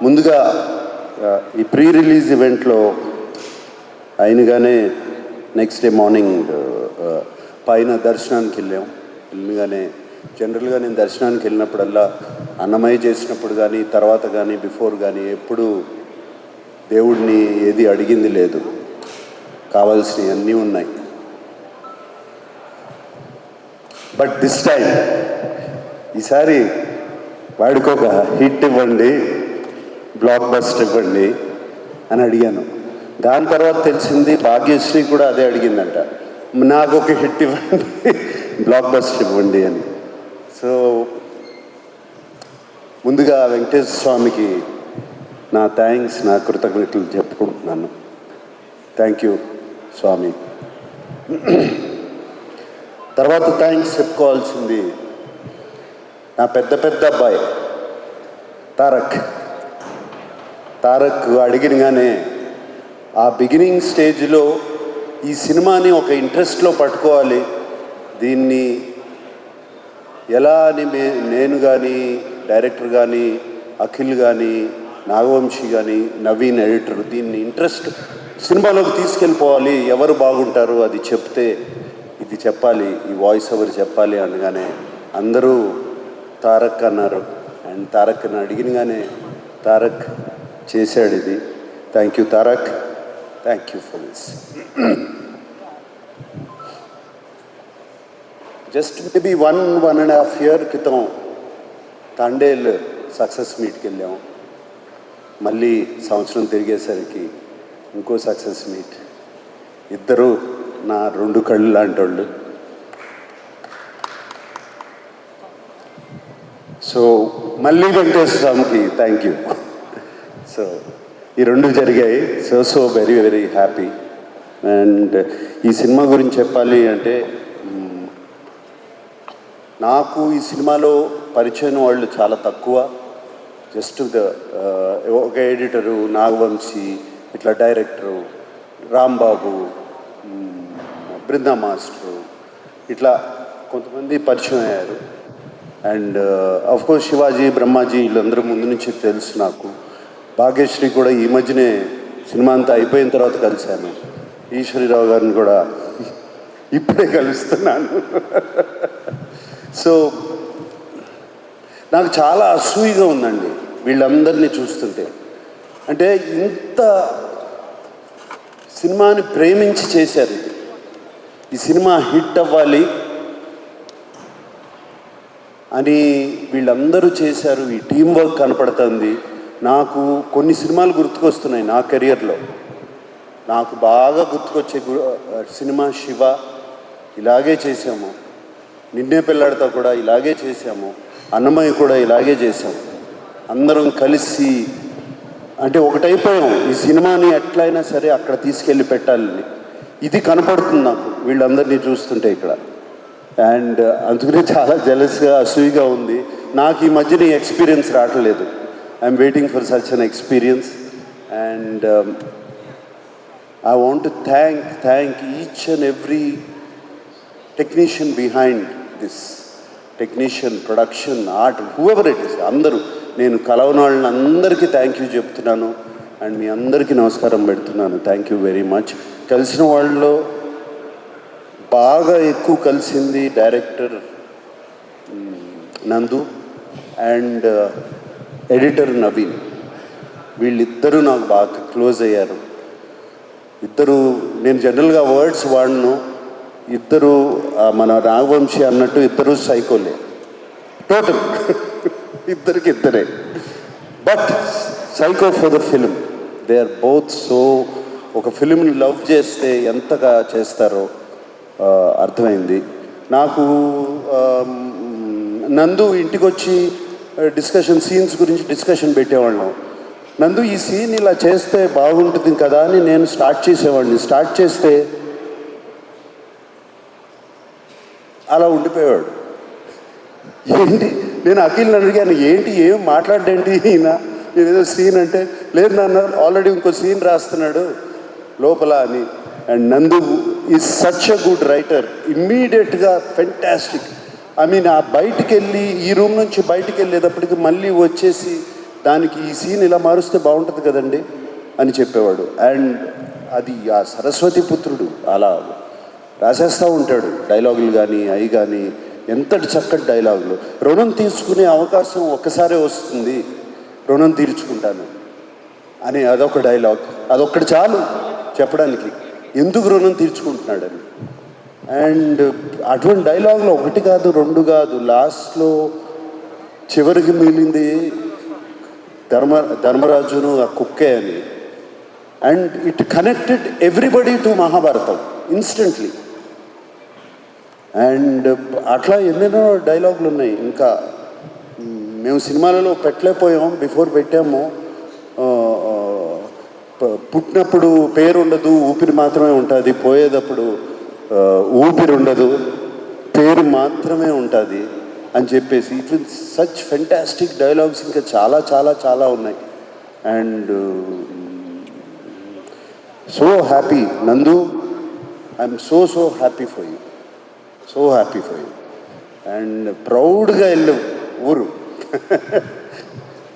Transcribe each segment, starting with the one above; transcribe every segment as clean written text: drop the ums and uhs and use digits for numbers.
ముందుగా ఈ pre release ఈవెంట్లో అయినగానే నెక్స్ట్ డే మార్నింగ్ పైన దర్శనానికి వెళ్ళగానే జనరల్గా నేను దర్శనానికి వెళ్ళినప్పుడల్లా అన్నమయ్య చేసినప్పుడు కానీ తర్వాత కానీ బిఫోర్ కానీ ఎప్పుడు దేవుడిని ఏది అడిగింది లేదు, కావాల్సినవి అన్నీ ఉన్నాయి. బట్ దిస్ టైం ఈసారి వాడికి ఒక హిట్ ఇవ్వండి, బ్లాక్ బస్టర్ ఇవ్వండి అని అడిగాను. దాని తర్వాత తెలిసింది భాగ్యశ్రీ కూడా అదే అడిగిందంట, నాకు ఒక హిట్ ఇవ్వండి, బ్లాక్ బస్టర్ ఇవ్వండి అని. సో ముందుగా వెంకటేశ్వర స్వామికి నా థ్యాంక్స్, నా కృతజ్ఞతలు చెప్పుకుంటున్నాను. థ్యాంక్ యూ స్వామి. తర్వాత థ్యాంక్స్ చెప్పుకోవాల్సింది నా పెద్ద అబ్బాయి తారక్ అడిగినగానే ఆ బిగినింగ్ స్టేజ్లో ఈ సినిమాని ఒక ఇంట్రెస్ట్లో పట్టుకోవాలి, దీన్ని ఎలా అని నేను కానీ డైరెక్టర్ కానీ అఖిల్ కానీ నాగవంశీ కానీ నవీన్ ఎడిటర్ దీన్ని ఇంట్రెస్ట్ సినిమాలోకి తీసుకెళ్ళిపోవాలి, ఎవరు బాగుంటారు అది చెప్తే ఇది చెప్పాలి, ఈ వాయిస్ ఓవర్ చెప్పాలి అనగానే అందరూ తారక్ అన్నారు. అండ్ తారక్ని అడిగినగానే తారక్ చేశాడు ఇది. Thank you Tarak, thank you for this. Just maybe 1.5 year క్రితం తండేల్ సక్సెస్ మీట్కి వెళ్ళాము. మళ్ళీ సంవత్సరం తిరిగేసరికి ఇంకో సక్సెస్ మీట్. ఇద్దరు నా 2 కళ్ళు లాంటి వాళ్ళు. సో మళ్ళీ వెంకటేశ్వర స్వామికి థ్యాంక్ యూ. సో ఈ 2 జరిగాయి. So very happy. అండ్ ఈ సినిమా గురించి చెప్పాలి అంటే నాకు ఈ సినిమాలో పరిచయం వాళ్ళు చాలా తక్కువ. జస్ట్ ఒక ఎడిటరు నాగవంశీ, ఇట్లా డైరెక్టరు రాంబాబు, బృందా మాస్టరు, ఇట్లా కొంతమంది పరిచయం అయ్యారు. అండ్ అఫ్కోర్స్ శివాజీ, బ్రహ్మాజీ వీళ్ళందరూ ముందు నుంచి తెలుసు నాకు. భాగ్యశ్రీ కూడా ఈ మధ్యనే సినిమా అంతా అయిపోయిన తర్వాత కలిశాను. ఈశ్వరీరావు గారిని కూడా ఇప్పుడే కలుస్తున్నాను. సో నాకు చాలా అసూయగా ఉందండి వీళ్ళందరినీ చూస్తుంటే. అంటే ఇంత సినిమాని ప్రేమించి చేశారు ఇది. ఈ సినిమా హిట్ అవ్వాలి అని వీళ్ళందరూ చేశారు. ఈ టీం వర్క్ కనపడుతుంది. నాకు కొన్ని సినిమాలు గుర్తుకొస్తున్నాయి నా కెరియర్లో. నాకు బాగా గుర్తుకొచ్చే సినిమా శివ, ఇలాగే చేసాము. నిన్నే పెళ్ళాడతా కూడా ఇలాగే చేసాము. అన్నమయ్య కూడా ఇలాగే చేసాము. అందరం కలిసి అంటే ఒకటైపోయాం. ఈ సినిమాని ఎట్లయినా సరే అక్కడ తీసుకెళ్ళి పెట్టాలని ఇది కనపడుతుంది నాకు వీళ్ళందరినీ చూస్తుంటే ఇక్కడ. అండ్ అందుకనే చాలా జెలస్గా అసూయిగా ఉంది. నాకు ఈ మధ్యన ఈ ఎక్స్పీరియన్స్ రావట్లేదు. I'm waiting for such an experience. And I want to thank each and every technician behind this, technician, production, art, whoever it is, అందరూ. నేను కలవని వాళ్ళని అందరికీ థ్యాంక్ యూ చెప్తున్నాను. అండ్ మీ అందరికీ నమస్కారం పెడుతున్నాను. Thank you very much. కలిసిన వాళ్ళలో బాగా ఎక్కువ కలిసింది డైరెక్టర్ నందు అండ్ ఎడిటర్ నవీన్. వీళ్ళిద్దరూ నాకు బాగా క్లోజ్ అయ్యారు. ఇద్దరు నేను జనరల్గా వర్డ్స్ వాడను. ఇద్దరు మన నాగవంశీ అన్నట్టు ఇద్దరు సైకోలే టోటల్. ఇద్దరే. But psycho for the film. They are both so. ఒక ఫిలింని లవ్ చేస్తే ఎంతగా చేస్తారో అర్థమైంది నాకు. నందు ఇంటికి వచ్చి సీన్స్ గురించి డిస్కషన్ పెట్టేవాళ్ళం. నందు ఈ సీన్ ఇలా చేస్తే బాగుంటుంది కదా అని నేను స్టార్ట్ చేసేవాడిని. స్టార్ట్ చేస్తే అలా ఉండిపోయేవాడు. ఏంటి నేను అఖిల్ని అడిగాను, ఏంటి ఏం మాట్లాడేంటి ఈయన, నేను ఏదో సీన్ అంటే లేదు నాన్న ఆల్రెడీ ఇంకో సీన్ రాస్తున్నాడు లోపల అని. అండ్ నందు is such a good writer. ఇమ్మీడియట్గా ఫెంటాస్టిక్. ఐ మీన్ ఆ బయటికి వెళ్ళి ఈ రూమ్ నుంచి బయటికి వెళ్ళేటప్పటికి మళ్ళీ వచ్చేసి దానికి ఈ సీన్ ఇలా మారుస్తే బాగుంటుంది కదండి అని చెప్పేవాడు. అండ్ అది ఆ సరస్వతి పుత్రుడు అలా రాసేస్తూ ఉంటాడు డైలాగులు కానీ అవి కానీ, ఎంతటి చక్కటి డైలాగులు. రుణం తీసుకునే అవకాశం ఒక్కసారే వస్తుంది, రుణం తీర్చుకుంటాను అని అదొక డైలాగ్. అదొక్కటి చాలు చెప్పడానికి ఎందుకు రుణం తీర్చుకుంటున్నాడని. అండ్ అటువంటి డైలాగులు ఒకటి కాదు రెండు కాదు, లాస్ట్లో చివరికి మిగిలింది ధర్మరాజును ఆ కుక్కే అని. And it connected everybody to Mahabharatam instantly. And అట్లా ఎన్నెన్నో డైలాగులు ఉన్నాయి. ఇంకా మేము సినిమాలలో పెట్టలేకపోయాం, బిఫోర్ పెట్టాము. పుట్టినప్పుడు పేరు ఉండదు, ఊపిరి మాత్రమే ఉంటుంది, పోయేటప్పుడు ఊపిరి ఉండదు, పేరు మాత్రమే ఉంటుంది అని చెప్పేసి it with such fantastic dialogues ఇంకా చాలా చాలా చాలా ఉన్నాయి. అండ్ సో హ్యాపీ నందు, I'm so happy for you, so happy for you. And ప్రౌడ్గా వెళ్ళు ఊరు.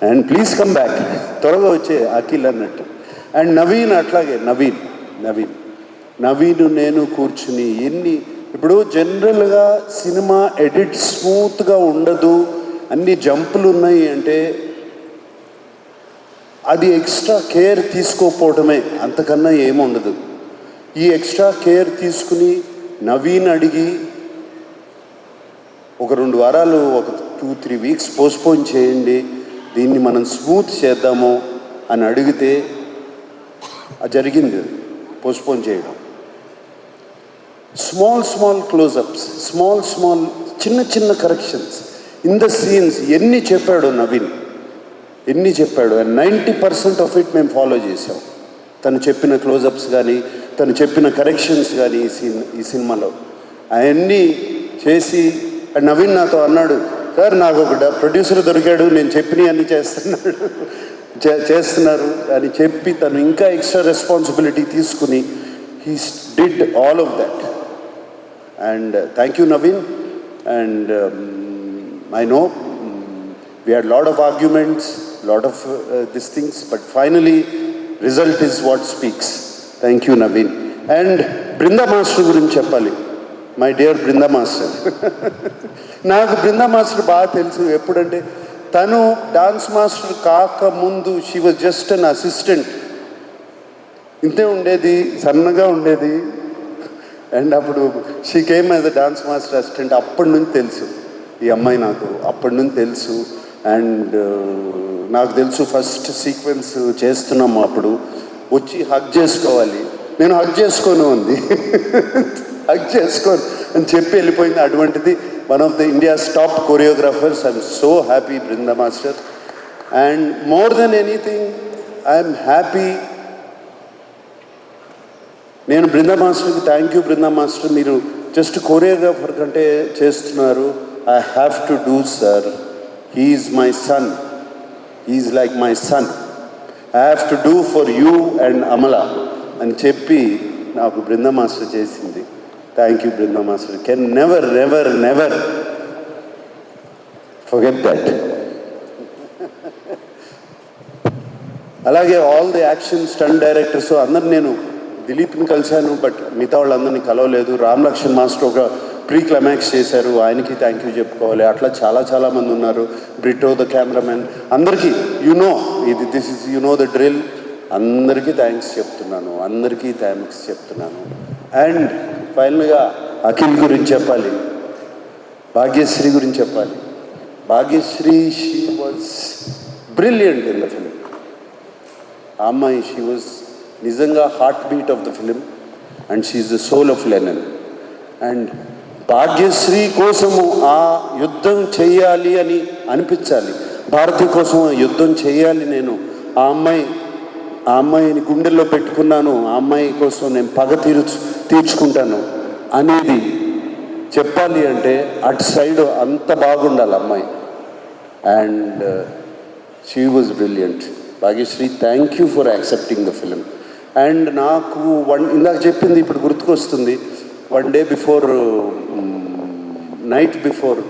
అండ్ ప్లీజ్ కమ్ బ్యాక్, త్వరగా వచ్చే అఖిల్ అన్నట్టు. అండ్ నవీన్ అట్లాగే, నవీన్ నేను కూర్చుని ఇప్పుడు జనరల్గా సినిమా ఎడిట్ స్మూత్గా ఉండదు, అన్ని జంపులు ఉన్నాయి అంటే అది ఎక్స్ట్రా కేర్ తీసుకోకపోవడమే, అంతకన్నా ఏముండదు. ఈ ఎక్స్ట్రా కేర్ తీసుకుని నవీన్ అడిగి ఒక 2 వారాలు, ఒక 2-3 వీక్స్ పోస్ట్పోన్ చేయండి, దీన్ని మనం స్మూత్ చేద్దాము అని అడిగితే అది జరిగింది, పోస్ట్పోన్ చేయడం. స్మాల్ క్లోజప్స్, స్మాల్ చిన్న కరెక్షన్స్ ఇన్ ద సీన్స్ ఎన్ని చెప్పాడు నవీన్, ఎన్ని చెప్పాడు. అండ్ 90% ఆఫ్ ఇట్ మేము ఫాలో చేసాం. తను చెప్పిన క్లోజప్స్ కానీ, తను చెప్పిన కరెక్షన్స్ కానీ ఈ సినిమాలో అవన్నీ చేసి. అండ్ నవీన్ నాతో అన్నాడు, సార్ నాకు ఒక ప్రొడ్యూసర్ దొరికాడు, నేను చెప్పినవి అన్నీ చేస్తున్నారు అని చెప్పి తను ఇంకా ఎక్స్ట్రా రెస్పాన్సిబిలిటీ తీసుకుని he did all of that. And thank you Naveen. And I know we had lot of arguments, lot of this things, but finally result is what speaks. Thank you Naveen. And Brinda master గురించి చెప్పాలి. My dear Brinda master. నాకు Brinda master బాగా తెలుసు. ఎప్పుడంటే తను dance master కాకముందు she was just an assistant, ఇంతే ఉండేది, సన్నగా ఉండేది. అండ్ అప్పుడు she came as a dance master assistant. అప్పటి నుంచి తెలుసు ఈ అమ్మాయి, నాకు అప్పటి నుంచి తెలుసు. అండ్ నాకు తెలుసు ఫస్ట్ సీక్వెన్స్ చేస్తున్నాము, అప్పుడు వచ్చి హగ్ చేసుకోవాలి, నేను హగ్ చేసుకోను ఉంది, హగ్ చేసుకోను అని చెప్పి వెళ్ళిపోయింది. అటువంటిది one of the India's top choreographers. I'm so happy Brinda master. And more than anything I'm happy. నేను బృందా మాస్టర్కి థ్యాంక్ యూ బృందా మాస్టర్, మీరు జస్ట్ కొరియోగ్రాఫర్ కంటే చేస్తున్నారు. I have to do sir, he is my son, he is like my son, I have to do for you and Amala అని చెప్పి నాకు Brinda master చేసింది. Thank you Brinda master. Can never never never forget that. అలాగే all the action stunt directors అందరు, నేను దిలీప్ని కలిశాను but మిగతా వాళ్ళందరినీ కలవలేదు. రామ్ లక్ష్మణ్ మాస్టర్ ఒక ప్రీ క్లైమాక్స్ చేశారు, ఆయనకి థ్యాంక్ యూ చెప్పుకోవాలి. అట్లా చాలా మంది ఉన్నారు. బ్రిటో ద కెమెరామెన్, అందరికీ దిస్ ఇస్ ద డ్రిల్. అందరికీ థ్యాంక్స్ చెప్తున్నాను. అండ్ ఫైనల్గా అఖిల్ గురించి చెప్పాలి, భాగ్యశ్రీ గురించి చెప్పాలి. Bhagyashri, she was brilliant in the film. ఆ అమ్మాయి, షీ వాజ్ నిజంగా heartbeat of the film and she is the soul of Lenin. And Bhagyashri కోసము ఆ యుద్ధం చేయాలి అని అనిపించాలి, భారతి కోసం యుద్ధం చేయాలి, నేను ఆ అమ్మాయిని గుండెల్లో పెట్టుకున్నాను, ఆ అమ్మాయి కోసం నేను పగ తీర్చుకుంటాను అనేది చెప్పాలి అంటే అటు సైడ్ అంత బాగుండాలి అమ్మాయి. And she was brilliant. Bhagyashri, thank you for accepting the film. And నాకు ఇందాక చెప్పింది ఇప్పుడు గుర్తుకొస్తుంది. 1 day బిఫోర్, నైట్ బిఫోర్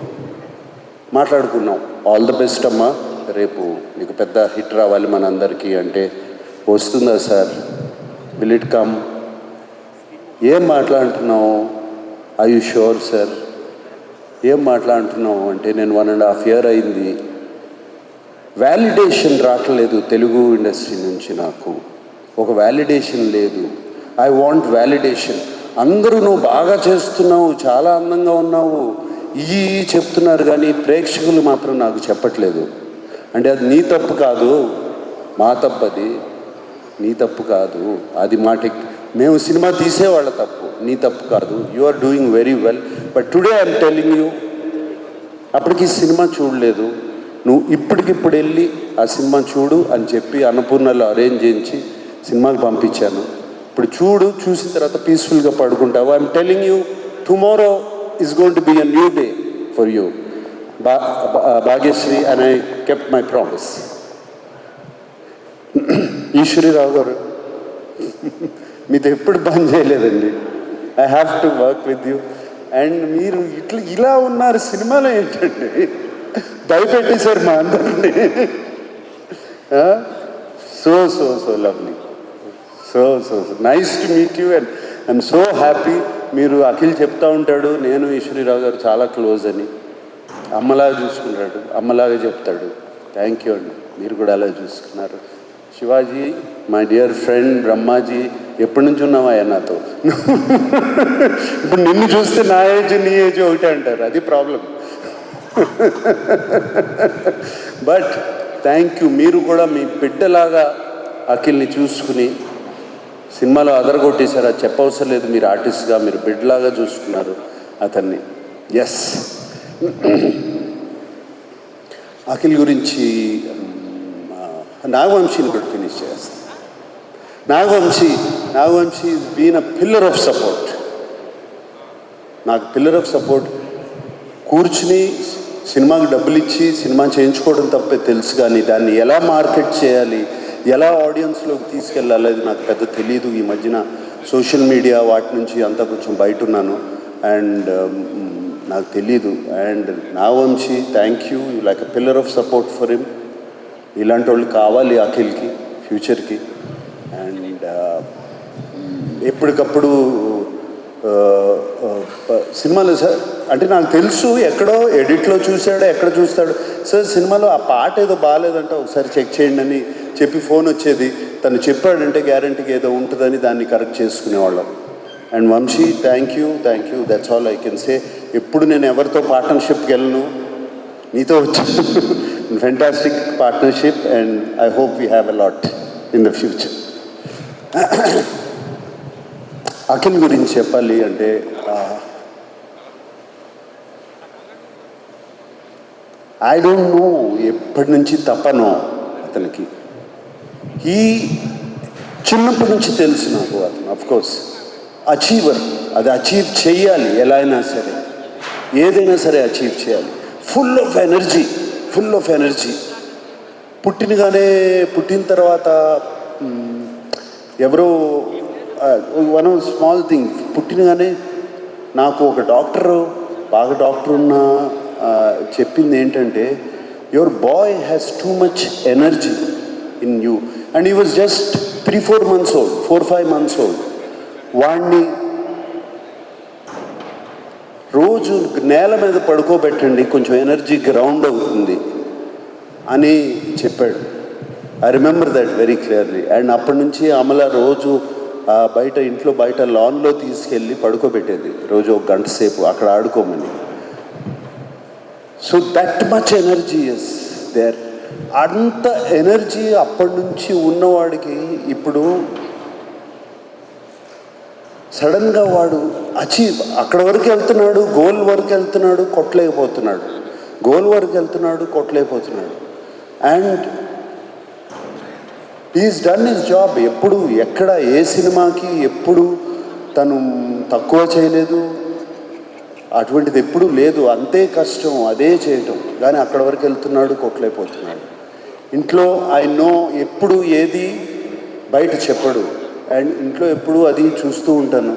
మాట్లాడుకున్నాం, ఆల్ ద బెస్ట్ అమ్మా, రేపు మీకు పెద్ద హిట్ రావాలి మనందరికీ అంటే వస్తుందా సార్? Will it come? ఏం మాట్లాడుతున్నావు? I you sure sir? ఏం మాట్లాడుతున్నావు అంటే నేను 1.5 year అయింది, వ్యాలిడేషన్ రావట్లేదు తెలుగు ఇండస్ట్రీ నుంచి. నాకు ఒక వ్యాలిడేషన్ లేదు. I want validation. అందరూ నువ్వు బాగా చేస్తున్నావు, చాలా అందంగా ఉన్నావు ఈ చెప్తున్నారు, కానీ ప్రేక్షకులు మాత్రం నాకు చెప్పట్లేదు. అంటే అది నీ తప్పు కాదు, మా తప్పు. అది నీ తప్పు కాదు, అది మా మేము సినిమా తీసేవాళ్ళ తప్పు, నీ తప్పు కాదు. You are doing very well. But today I'm telling you, అప్పటికి సినిమా చూడలేదు, నువ్వు ఇప్పటికిప్పుడు వెళ్ళి ఆ సినిమా చూడు అని చెప్పి అన్నపూర్ణలో అరేంజ్ చేయించి సినిమాకి పంపించాను. ఇప్పుడు చూడు, చూసిన తర్వాత పీస్ఫుల్గా పడుకుంటావు. I'm telling you, tomorrow is going to be a new day for you. Bhagyashree and I kept my promise. Eshwari Rao garu మీతో ఎప్పుడు బంద్ చేయలేదండి. I have to work with you. And మీరు ఇలా ఉన్నారు సినిమాలో ఏంటంటే భయపెట్టేశారు మా అందరినీ. So so so lovely, so so so nice to meet you. And I'm so happy. మీరు అఖిల్ చెప్తా ఉంటాడు నేను ఈశ్వరీరావు గారు చాలా క్లోజ్ అని, అమ్మలాగా చూసుకుంటాడు, అమ్మలాగా చెప్తాడు. థ్యాంక్ యూ అండి, మీరు కూడా అలా చూసుకున్నారు. Shivaji my dear friend, Brahmaji ఎప్పటి నుంచి ఉన్నావయ్యా నాతో? ఇప్పుడు నిన్ను చూస్తే నా ఏజ్ నీ ఏజ్ ఒకటే అంటారు, అది ప్రాబ్లం. బట్ థ్యాంక్ యూ, మీరు కూడా మీ బిడ్డలాగా అఖిల్ని చూసుకుని సినిమాలో అదరగొట్టేశారు. అది చెప్పవసరం లేదు, మీరు ఆర్టిస్ట్గా మీరు బిడ్డలాగా చూసుకున్నారు అతన్ని. ఎస్, అఖిల్ గురించి నాగవంశీని కూడా ఫినిష్ చేస్తాను. Nagavamsi is been a pillar of support. నాకు పిల్లర్ ఆఫ్ సపోర్ట్. కూర్చుని సినిమాకి డబ్బులు ఇచ్చి సినిమా చేయించుకోవడం తప్పే తెలుసు, కానీ దాన్ని ఎలా మార్కెట్ చేయాలి, ఎలా ఆడియన్స్లోకి తీసుకెళ్ళాలి అది నాకు పెద్ద తెలియదు. ఈ మధ్యన సోషల్ మీడియా వాటి నుంచి అంతా కొంచెం బయట ఉన్నాను అండ్ నాకు తెలీదు. And Nagavamsi, thank you, like a pillar of support for him. ఇలాంటి వాళ్ళు కావాలి అఖిల్కి ఫ్యూచర్కి. అండ్ ఎప్పటికప్పుడు సినిమాలో సార్ అంటే నాకు తెలుసు, ఎక్కడో ఎడిట్లో చూశాడో ఎక్కడ చూస్తాడు సార్ సినిమాలో ఆ పాట ఏదో బాగాలేదంటే ఒకసారి చెక్ చేయండి అని చెప్పి ఫోన్ వచ్చేది. తను చెప్పాడంటే గ్యారంటీకి ఏదో ఉంటుందని దాన్ని కరెక్ట్ చేసుకునేవాళ్ళం. And Vamsi, thank you, that's all I can say. ఎప్పుడు నేను ఎవరితో పార్ట్నర్షిప్కి వెళ్ళను, నీతో వచ్చాను. Fantastic partnership and I hope we have a lot in the future. Akhil గురించి చెప్పాలి అంటే ఐ డోంట్ నో ఎప్పటి నుంచి తపనో అతనికి. ఈ చిన్నప్పటి నుంచి తెలుసు నాకు అతను అఫ్కోర్స్ అచీవర్. అది అచీవ్ చేయాలి, ఎలా అయినా సరే ఏదైనా సరే అచీవ్ చేయాలి. Full of energy. పుట్టిన తర్వాత ఎవరో వన్ స్మాల్ థింగ్, పుట్టినగానే నాకు ఒక డాక్టర్ ఉన్న చెప్పింది ఏంటంటే your boy has too much energy in you. And he was just 3-4 months old, 4-5 months old. వాడిని రోజు నేల మీద పడుకోబెట్టండి, కొంచెం ఎనర్జీ గ్రౌండ్ అవుతుంది అని చెప్పాడు. I remember that very clearly. And అప్పటి నుంచి అమల రోజు బయట లాన్లో తీసుకెళ్ళి పడుకోబెట్టేది, రోజు 1 గంట సేపు అక్కడ ఆడుకోమని. So that much energy is there. అంత ఎనర్జీ అప్పటి నుంచి ఉన్నవాడికి ఇప్పుడు సడన్గా వాడు అచీవ్ అక్కడ వరకు వెళ్తున్నాడు, గోల్ వరకు వెళ్తున్నాడు, కొట్టలేకపోతున్నాడు. And he's done his job. ఎప్పుడు ఎక్కడ ఏ సినిమాకి ఎప్పుడు తను తక్కువ చేయలేదు, అటువంటిది ఎప్పుడూ లేదు. అంతే కష్టం అదే చేయటం, కానీ అక్కడ వరకు వెళ్తున్నాడు, కొట్టలేకపోతున్నాడు. ఇంట్లో ఐ నో ఎప్పుడు ఏది బయట చెప్పడు, అండ్ ఇంట్లో ఎప్పుడు అది చూస్తూ ఉంటాను.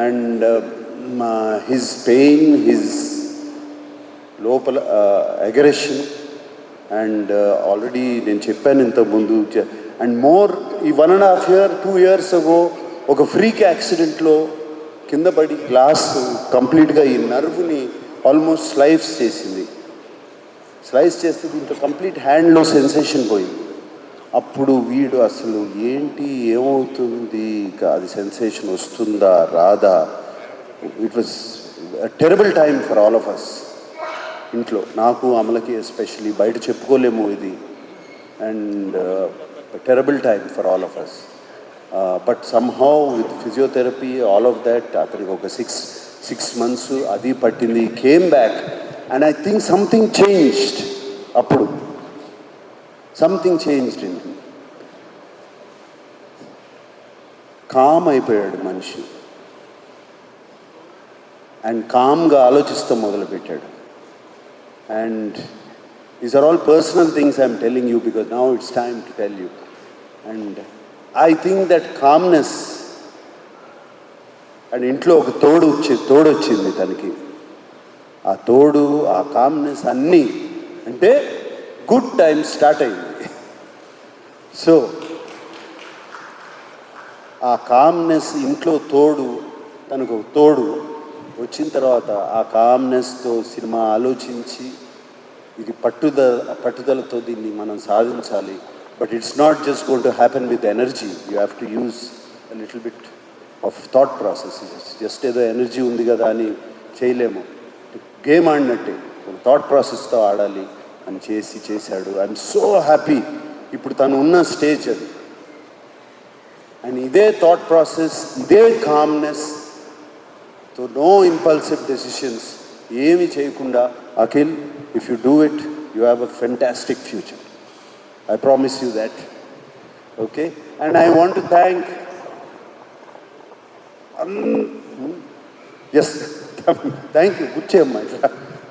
అండ్ హిజ్ పెయిన్, హిజ్ లోపల అగ్రెషన్ అండ్ ఆల్రెడీ నేను చెప్పాను ఇంతకుముందు. అండ్ మోర్ ఈ 1.5 year 2 years అగో ఒక ఫ్రీక్ యాక్సిడెంట్లో కింద పడి గ్లాస్ కంప్లీట్గా ఈ నర్వ్ని ఆల్మోస్ట్ స్లైస్ చేసింది. స్లైస్ చేస్తే దీంట్లో కంప్లీట్ హ్యాండ్లో సెన్సేషన్ పోయింది. అప్పుడు వీడు అసలు ఏంటి ఏమవుతుంది, అది సెన్సేషన్ వస్తుందా రాదా, it was terrible time for all of us. ఇంట్లో నాకు అమలకి ఎస్పెషలీ బయట చెప్పుకోలేము ఇది. And terrible time for all of us. But somehow with physiotherapy all of that అతనికి ఒక 6 months అది పట్టింది. Came back and I think something changed. అప్పుడు something changed in him. Calm అయిపోయాడు మనిషి అండ్ కామ్గా ఆలోచిస్తూ మొదలుపెట్టాడు. And these are all personal things I'm telling you because now it's time to tell you. And I think that calmness and ఇంట్లో ఒక తోడు వచ్చింది తనకి. ఆ తోడు, ఆ కామ్నెస్ అన్నీ అంటే గుడ్ టైం స్టార్ట్ అయింది. సో ఆ కామ్నెస్ ఇంట్లో తోడు, తనకు తోడు వచ్చిన తర్వాత ఆ కామ్నెస్తో సినిమా ఆలోచించి ఇది పట్టుదలతో దీన్ని మనం సాధించాలి. But it's not just going to happen with energy. You have to use a little bit of thought process. Just ఏదో ఎనర్జీ ఉంది కదా అని చేయలేము. గేమ్ ఆడినట్టే థాట్ ప్రాసెస్తో ఆడాలి అని చేశాడు. I'm so happy. ఇప్పుడు తను ఉన్న స్టేజ్ అది. అండ్ ఇదే థాట్ ప్రాసెస్, ఇదే కామ్నెస్, తో నో ఇంపల్సివ్ డెసిషన్స్ ఏమి చేయకుండా, Akhil if you do it you have a fantastic future. I promise you that. Okay? And I want to thank yes, thank you. Good cheyamma.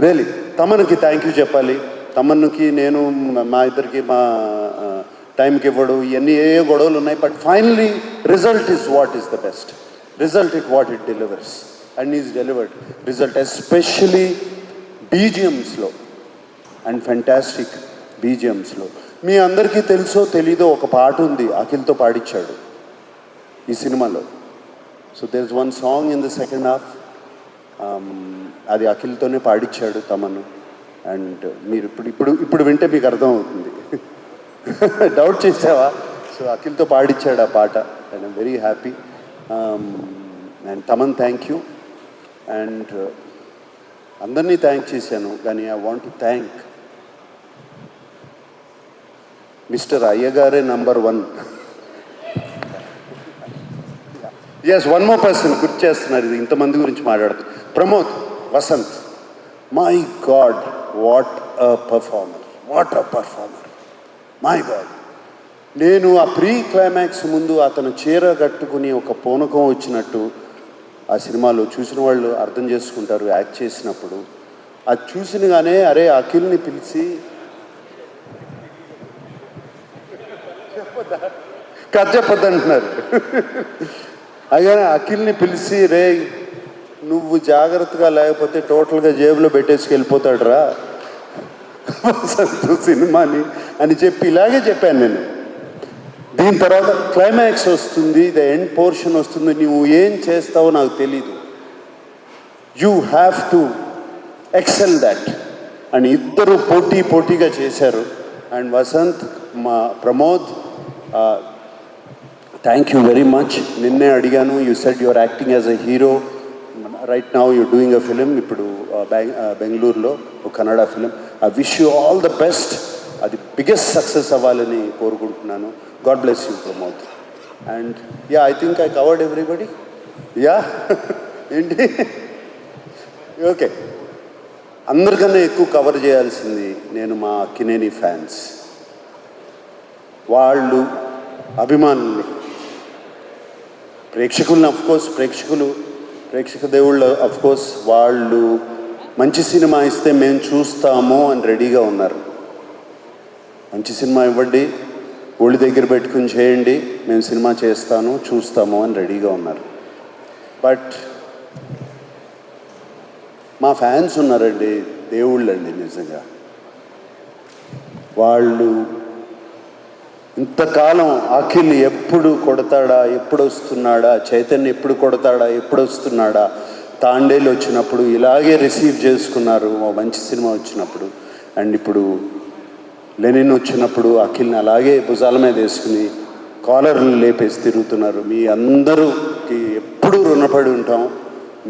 Really, Tamannuki thank you చెప్పాలి. తమన్నుకి నేను మా ఇద్దరికి మా టైంకి ఇవ్వడు, ఇవన్నీ ఏ గొడవలు ఉన్నాయి. But finally result is what is the best. Result it what it delivers and is delivered result, especially బీజిఎమ్స్లో అండ్ ఫెంటాస్టిక్ బీజిఎమ్స్లో. మీ అందరికీ తెలుసో తెలీదో ఒక పాట ఉంది, అఖిల్తో పాడించాడు ఈ సినిమాలో. So there is one song in the second half, అది అఖిల్తోనే పాడించాడు తమను. అండ్ మీరు ఇప్పుడు వింటే మీకు అర్థమవుతుంది. డౌట్ చేసావా? సో అఖిల్తో పాడించాడు ఆ పాట and I'm very happy. And Thaman thank you. And అందరినీ థ్యాంక్ చేశాను, కానీ I want to thank mister అయ్యగారే number 1. Yes, one more person గుర్తు చేస్తున్నారు. ఇది ఇంతమంది గురించి మాట్లాడుతూ Pramod Vasanth. My god, what a performer, what a performer, my god. నేను ఆ ప్రీ క్లైమాక్స్ ముందు అతను చీర కట్టుకుని ఒక పూనకం వచ్చినట్టు ఆ సినిమాలో చూసిన వాళ్ళు అర్థం చేసుకుంటారు. యాక్ట్ చేసినప్పుడు అది చూసినగానే అరే అఖిల్ని పిలిచి కథ చెప్పొద్దంటున్నారు. అలాగే అఖిల్ని పిలిచి రే నువ్వు జాగ్రత్తగా లేకపోతే టోటల్గా జేబులో పెట్టేసుకెళ్ళిపోతాడు రా సినిమాని అని చెప్పి ఇలాగే చెప్పాను నేను. దీని తర్వాత క్లైమాక్స్ వస్తుంది, ద ఎండ్ పోర్షన్ వస్తుంది. నువ్వు ఏం చేస్తావో నాకు తెలీదు, you have to excel that అని ఇద్దరు పోటీగా చేశారు. అండ్ వసంత్, మా Pramod, thank you very much. నిన్నే అడిగాను, you said your acting as a hero. Right now you doing a film, ఇప్పుడు బెంగళూరులో ఒక Kannada film. I wish you all the best. అది బిగ్గెస్ట్ సక్సెస్ అవ్వాలని కోరుకుంటున్నాను. God bless you Pramod. And yeah, I think I covered everybody. Yeah ఏంటి, okay. అందరికన్నా ఎక్కువ cover చేయాల్సింది నేను మా అక్కినేని ఫ్యాన్స్, వాళ్ళు అభిమానుల్ని, ప్రేక్షకుల్ని. అఫ్కోర్స్ ప్రేక్షక దేవుళ్ళు అఫ్కోర్స్ వాళ్ళు మంచి సినిమా ఇస్తే మేము చూస్తాము అని రెడీగా ఉన్నారు. మంచి సినిమా ఇవ్వండి, ఒళ్ళు దగ్గర పెట్టుకుని చేయండి, మేము సినిమా చూస్తాము అని రెడీగా ఉన్నారు. బట్ మా ఫ్యాన్స్ ఉన్నారండి, దేవుళ్ళండి నిజంగా. వాళ్ళు ఇంతకాలం అఖిల్ ఎప్పుడు కొడతాడా, ఎప్పుడు వస్తున్నాడా, చైతన్య ఎప్పుడు కొడతాడా, ఎప్పుడు వస్తున్నాడా, తాండేలు వచ్చినప్పుడు ఇలాగే రిసీవ్ చేసుకున్నారు ఓ మంచి సినిమా వచ్చినప్పుడు. అండ్ ఇప్పుడు లెనిన్ వచ్చినప్పుడు అఖిల్ని అలాగే భుజాల మీద వేసుకుని కాలర్లు లేపేసి తిరుగుతున్నారు. మీ అందరూకి ఎప్పుడూ రుణపడి ఉంటాం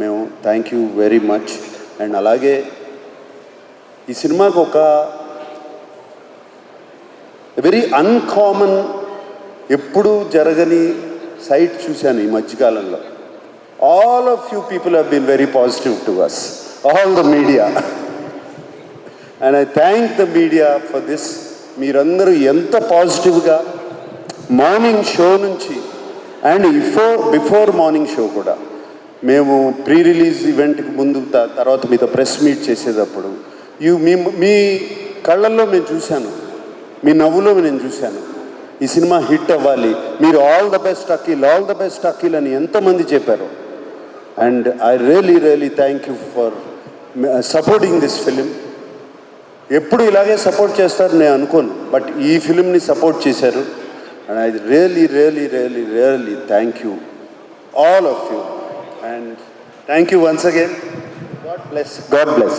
మేము. Thank you very much. And అలాగే ఈ సినిమాకు ఒక వెరీ అన్కామన్, ఎప్పుడూ జరగని సైట్ చూశాను ఈ మధ్యకాలంలో. All of you people have been very positive to us, all the media. And I thank the media for this. మీరందరూ ఎంత పాజిటివ్గా మార్నింగ్ షో నుంచి అండ్ బిఫోర్ మార్నింగ్ షో కూడా, మేము ప్రీ రిలీజ్ ఈవెంట్కి ముందు తర్వాత మీతో ప్రెస్ మీట్ చేసేటప్పుడు మీ కళ్ళల్లో నేను చూశాను, మీ నవ్వులో నేను చూశాను ఈ సినిమా హిట్ అవ్వాలి, మీరు all the best Akhil, all the best Akhil అని ఎంతమంది చెప్పారు. And I really thank you for supporting this film. ఎప్పుడు ఇలాగే సపోర్ట్ చేస్తారు నేను అనుకోను, బట్ ఈ ఫిలింని సపోర్ట్ చేశారు. And I really thank you all of you. And thank you once again. God bless.